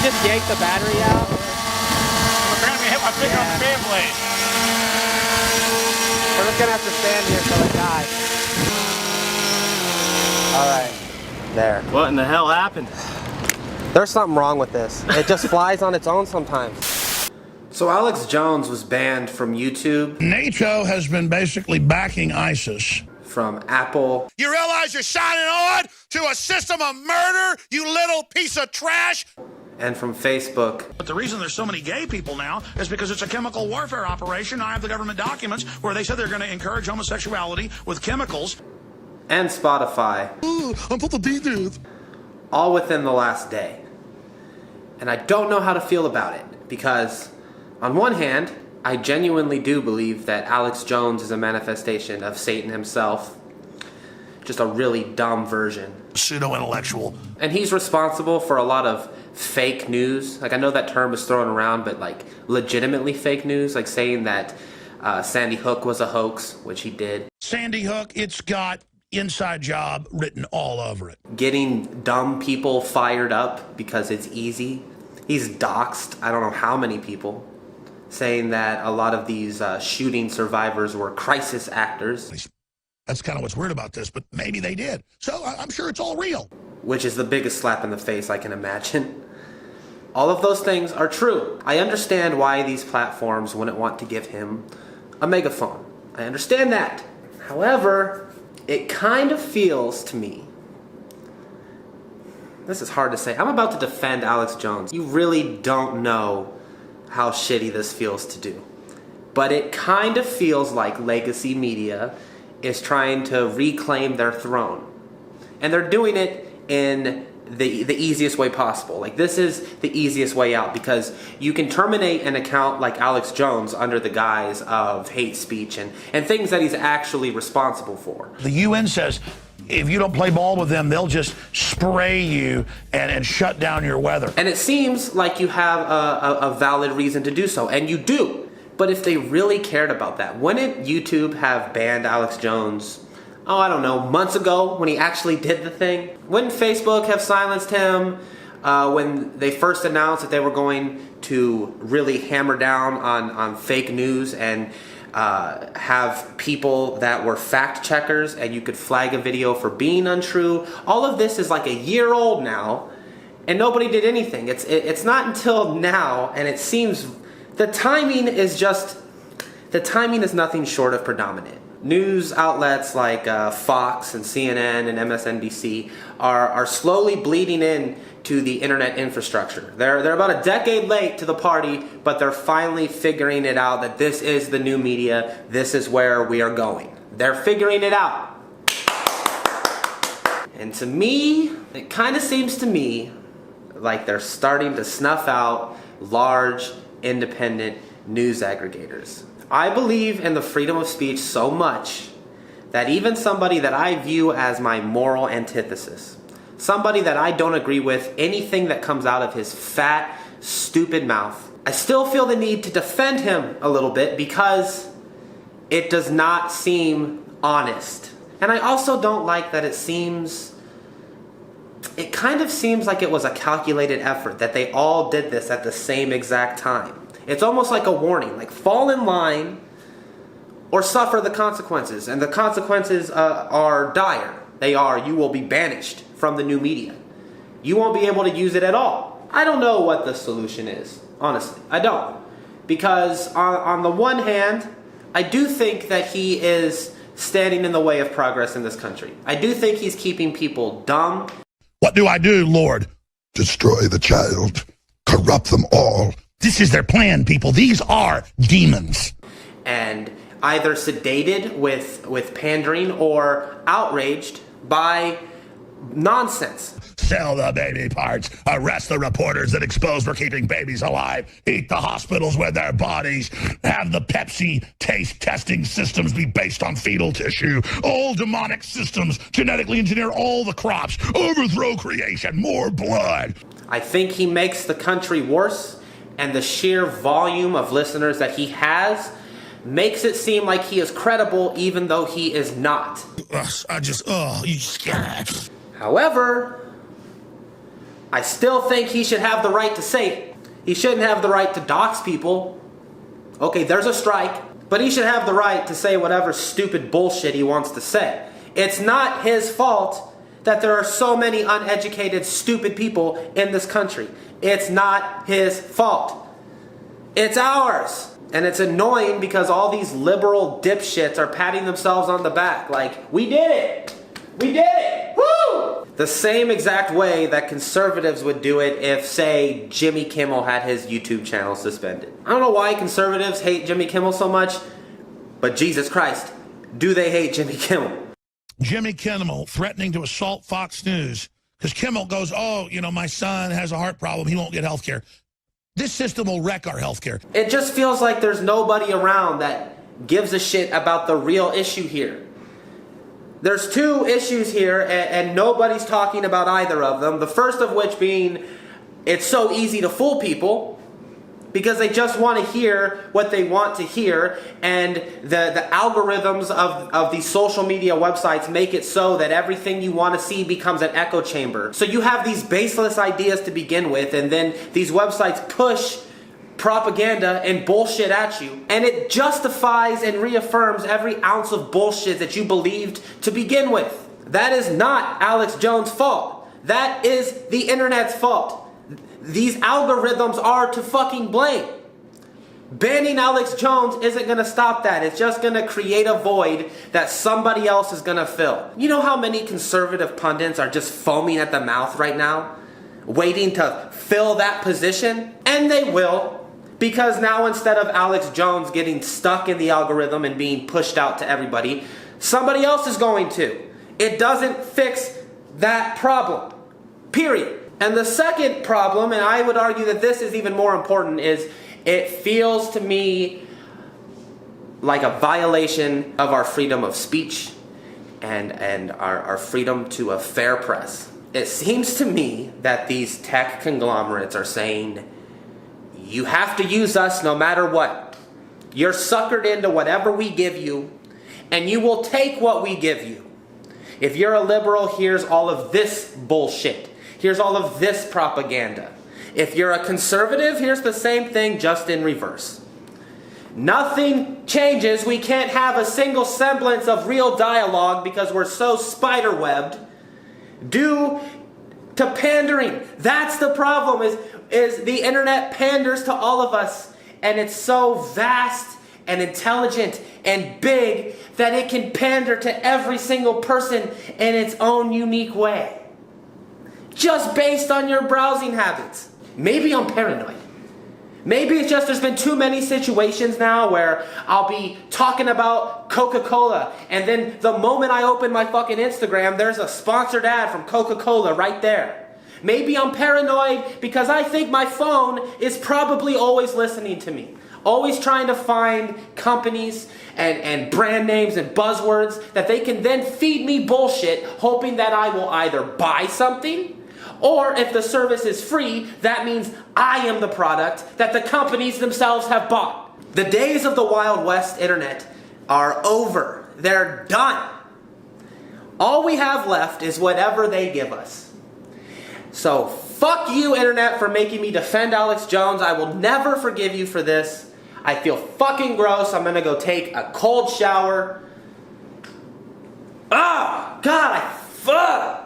just yank the battery out? I'm apparently hit my finger on the fan blade. We're just gonna have to stand here till it dies. Alright. There. What in the hell happened? There's something wrong with this. It just flies on its own sometimes. So Alex Jones was banned from YouTube. NATO has been basically backing ISIS. From Apple. You realize you're signing on to a system of murder, you little piece of trash? And from Facebook. But the reason there's so many gay people now is because it's a chemical warfare operation. I have the government documents where they said they're going to encourage homosexuality with chemicals. And Spotify. Ooh, I'm for the B-dude. All within the last day. And I don't know how to feel about it, because on one hand, I genuinely do believe that Alex Jones is a manifestation of Satan himself. Just a really dumb version. Pseudo-intellectual. And he's responsible for a lot of fake news. Like, I know that term is thrown around, but like legitimately fake news, like saying that Sandy Hook was a hoax, which he did. Sandy Hook, it's got inside job written all over it. Getting dumb people fired up because it's easy. He's doxed I don't know how many people, saying that a lot of these shooting survivors were crisis actors. That's kind of what's weird about this, but maybe they did. So I'm sure it's all real. Which is the biggest slap in the face I can imagine. All of those things are true. I understand why these platforms wouldn't want to give him a megaphone. I understand that. However, it kind of feels to me, this is hard to say, I'm about to defend Alex Jones. You really don't know how shitty this feels to do. But it kind of feels like legacy media is trying to reclaim their throne. And they're doing it in the easiest way possible. Like, this is the easiest way out, because you can terminate an account like Alex Jones under the guise of hate speech and things that he's actually responsible for. The UN says if you don't play ball with them, they'll just spray you and shut down your weather. And it seems like you have a valid reason to do so, and you do. But if they really cared about that, wouldn't YouTube have banned Alex Jones, oh, I don't know, months ago when he actually did the thing? Wouldn't Facebook have silenced him when they first announced that they were going to really hammer down on fake news and have people that were fact checkers and you could flag a video for being untrue? All of this is like a year old now and nobody did anything. It's not until now, and it seems the timing is nothing short of predominant. News outlets like Fox and CNN and MSNBC are slowly bleeding in to the internet infrastructure. They're about a decade late to the party, but they're finally figuring it out that this is the new media. This is where we are going. They're figuring it out. And to me, it kind of seems to me like they're starting to snuff out large, independent news aggregators. I believe in the freedom of speech so much that even somebody that I view as my moral antithesis, somebody that I don't agree with anything that comes out of his fat, stupid mouth, I still feel the need to defend him a little bit because it does not seem honest. And I also don't like that it kind of seems like it was a calculated effort, that they all did this at the same exact time. It's almost like a warning, like fall in line or suffer the consequences. And the consequences are dire. They are, you will be banished from the new media. You won't be able to use it at all. I don't know what the solution is, honestly. I don't. Because on the one hand, I do think that he is standing in the way of progress in this country. I do think he's keeping people dumb. What do I do, Lord? Destroy the child. Corrupt them all. This is their plan, people. These are demons. And either sedated with pandering or outraged by nonsense. Sell the baby parts. Arrest the reporters that expose for keeping babies alive. Eat the hospitals with their bodies. Have the Pepsi taste testing systems be based on fetal tissue. All demonic systems. Genetically engineer all the crops. Overthrow creation. More blood. I think he makes the country worse, and the sheer volume of listeners that he has makes it seem like he is credible even though he is not. You scared. However, I still think he should have the right to say it. He shouldn't have the right to dox people. Okay, there's a strike, but he should have the right to say whatever stupid bullshit he wants to say. It's not his fault that there are so many uneducated, stupid people in this country. It's not his fault. It's ours. And it's annoying because all these liberal dipshits are patting themselves on the back like, we did it! We did it! Woo! The same exact way that conservatives would do it if, say, Jimmy Kimmel had his YouTube channel suspended. I don't know why conservatives hate Jimmy Kimmel so much, but Jesus Christ, do they hate Jimmy Kimmel? Jimmy Kimmel threatening to assault Fox News because Kimmel goes, oh, you know, my son has a heart problem. He won't get health care. This system will wreck our health care. It just feels like there's nobody around that gives a shit about the real issue here. There's two issues here, and nobody's talking about either of them. The first of which being, it's so easy to fool people because they just want to hear what they want to hear, and the algorithms of these social media websites make it so that everything you want to see becomes an echo chamber. So you have these baseless ideas to begin with, and then these websites push propaganda and bullshit at you, and it justifies and reaffirms every ounce of bullshit that you believed to begin with. That is not Alex Jones' fault. That is the internet's fault. These algorithms are to fucking blame. Banning Alex Jones isn't going to stop that. It's just going to create a void that somebody else is going to fill. You know how many conservative pundits are just foaming at the mouth right now, waiting to fill that position? And they will. Because now instead of Alex Jones getting stuck in the algorithm and being pushed out to everybody, somebody else is going to. It doesn't fix that problem. Period. And the second problem, and I would argue that this is even more important, is it feels to me like a violation of our freedom of speech and our freedom to a fair press. It seems to me that these tech conglomerates are saying, you have to use us no matter what. You're suckered into whatever we give you, and you will take what we give you. If you're a liberal, here's all of this bullshit. Here's all of this propaganda. If you're a conservative, here's the same thing, just in reverse. Nothing changes. We can't have a single semblance of real dialogue because we're so spiderwebbed due to pandering. That's the problem, is the internet panders to all of us, and it's so vast and intelligent and big that it can pander to every single person in its own unique way. Just based on your browsing habits. Maybe I'm paranoid. Maybe it's just there's been too many situations now where I'll be talking about Coca-Cola, and then the moment I open my fucking Instagram, there's a sponsored ad from Coca-Cola right there. Maybe I'm paranoid because I think my phone is probably always listening to me. Always trying to find companies and brand names and buzzwords that they can then feed me bullshit, hoping that I will either buy something, or if the service is free, that means I am the product that the companies themselves have bought. The days of the Wild West internet are over. They're done. All we have left is whatever they give us. So fuck you, internet, for making me defend Alex Jones. I will never forgive you for this. I feel fucking gross. I'm gonna go take a cold shower. Ah, God, fuck.